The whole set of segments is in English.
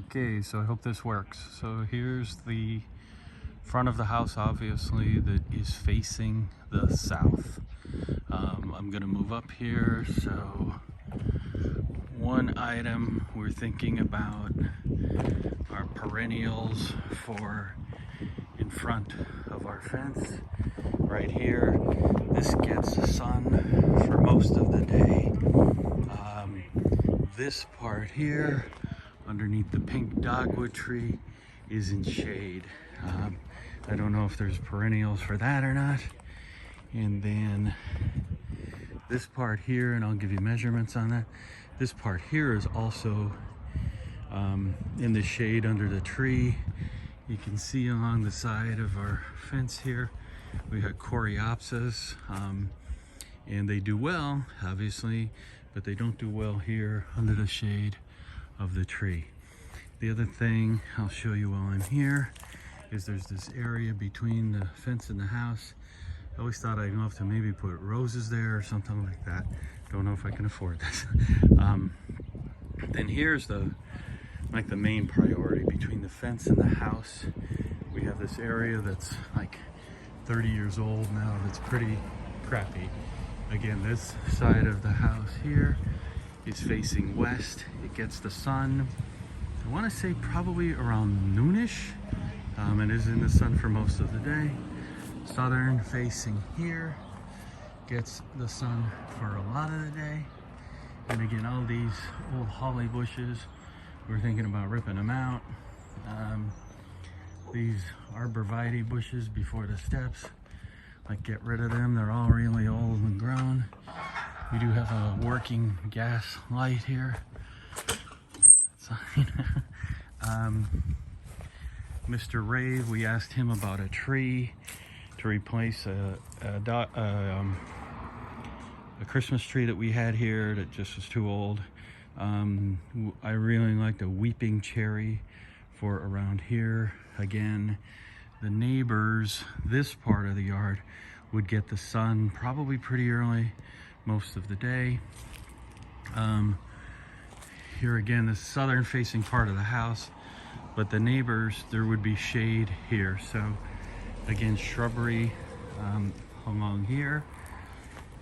Okay, so I hope this works. So here's the front of the house, obviously, that is facing the south. I'm gonna move up here. So one item we're thinking about are perennials for in front of our fence. Right here, this gets the sun for most of the day. This part here, underneath the pink dogwood tree, is in shade. I don't know if there's perennials for that or not. And then this part here, and I'll give you measurements on that. This part here is also in the shade under the tree. You can see along the side of our fence here, we have coreopsis, and they do well, obviously, but they don't do well here under the shade of the tree. The other thing I'll show you while I'm here is there's this area between the fence and the house. I always thought I'd love to maybe put roses there or something like that. Don't know if I can afford this. Then here's the main priority between the fence and the house. We have this area that's like 30 years old now, that's pretty crappy. Again, this side of the house here is facing west. It gets the sun, I want to say probably around noonish. It is in the sun for most of the day. Southern facing here gets the sun for a lot of the day. And again, all these old holly bushes, we're thinking about ripping them out. These arborvitae bushes before the steps, like get rid of them. They're all really old and grown. We do have a working gas light here. Mr. Rave, we asked him about a tree to replace a Christmas tree that we had here that just was too old. I really liked a weeping cherry for around here. Again, the neighbors, this part of the yard, would get the sun probably pretty early most of the day. Here again, the southern facing part of the house, but the neighbors, there would be shade here. So again, shrubbery along here.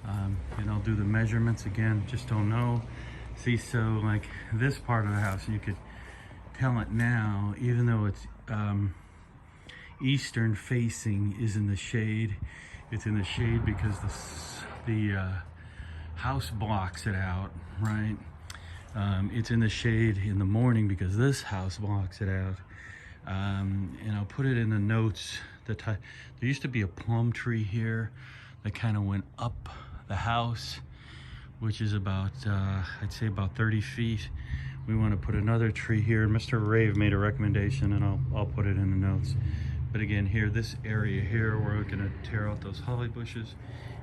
And I'll do the measurements again, just don't know. See, so like this part of the house, you could tell it now, even though it's eastern facing, is in the shade. It's in the shade because the house blocks it out, right? It's in the shade in the morning because this house blocks it out. And I'll put it in the notes. There used to be a plum tree here that kind of went up the house, which is about, I'd say about 30 feet. We want to put another tree here. Mr. Rave made a recommendation, and I'll put it in the notes. But again, here, this area here, we're gonna tear out those holly bushes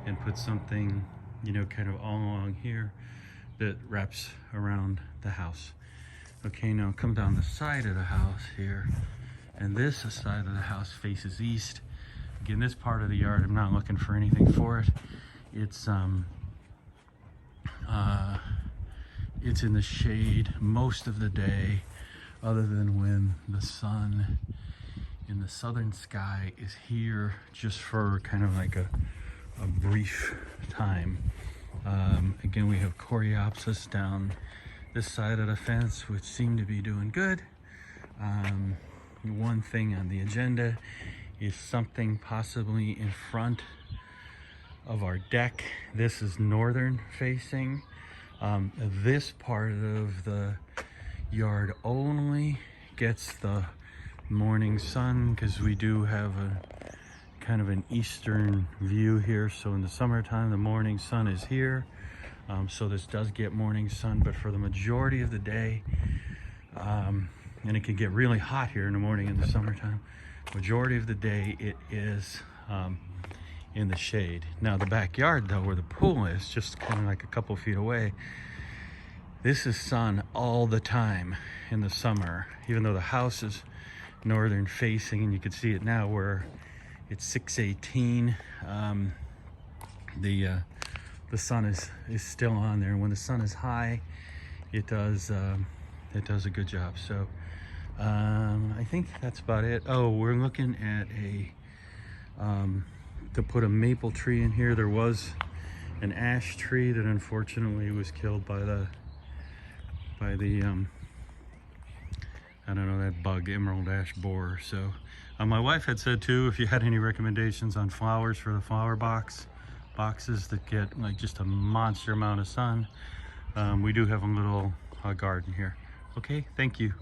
and put something, you know, kind of all along here that wraps around the house. Okay, now come down the side of the house here, and this side of the house faces east. Again, this part of the yard, I'm not looking for anything for it. It's in the shade most of the day, other than when the sun in the southern sky is here just for kind of like a brief time. Again, we have coreopsis down this side of the fence, which seem to be doing good. One thing on the agenda is something possibly in front of our deck. This is northern facing. This part of the yard only gets the morning sun because we do have a kind of an eastern view here. So in the summertime, the morning sun is here. So this does get morning sun, but for the majority of the day, and it can get really hot here in the morning in the summertime, majority of the day it is in the shade. Now the backyard though, where the pool is, just kind of like a couple feet away, this is sun all the time in the summer, even though the house is northern facing, and you can see it now where it's 6:18. The sun is still on there, and when the sun is high, it does a good job. So I think that's about it. Oh, we're looking at a to put a maple tree in here. There was an ash tree that unfortunately was killed by the I don't know, that bug, emerald ash borer. So my wife had said too, if you had any recommendations on flowers for the flower boxes that get like just a monster amount of sun, we do have a little garden here. Okay, thank you.